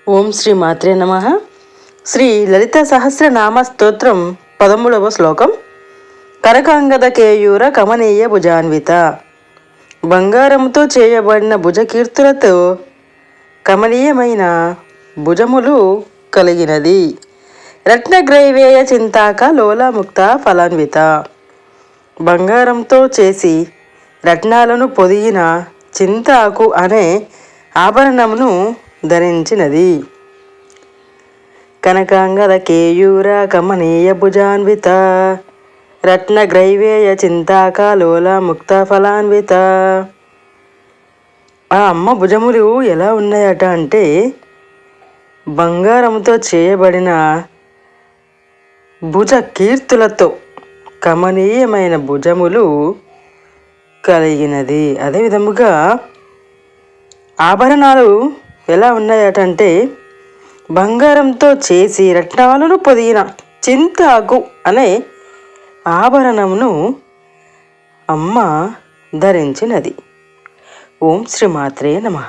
ఓం శ్రీ మాత్రే నమః. శ్రీ లలిత సహస్రనామ స్తోత్రం 13వ శ్లోకం. కనకాంగద కేయూర కమనీయ భుజాన్విత. బంగారంతో చేయబడిన భుజకీర్తులతో కమనీయమైన భుజములు కలిగినది. రత్నగ్రైవేయ చింతాక లోలాముక్త ఫలాన్విత. బంగారంతో చేసి రత్నాలను పొదిగిన చింతాకు అనే ఆభరణమును ధరించినది. కనకాంగద కేయూర కమనీయ భుజాన్విత. రత్నగ్రైవేయ చింతాక లోలాముక్త ఫలాన్విత. ఆ అమ్మ భుజములు ఎలా ఉన్నాయట అంటే బంగారంతో చేయబడిన భుజ కీర్తులతో కమనీయమైన భుజములు కలిగినది. అదేవిధముగా ఆభరణాలు ఎలా ఉన్నాయటంటే బంగారంతో చేసి రత్నాలను పొదిగిన చింతాకు అనే ఆభరణమును అమ్మ ధరించినది. ఓం శ్రీ మాత్రే నమః.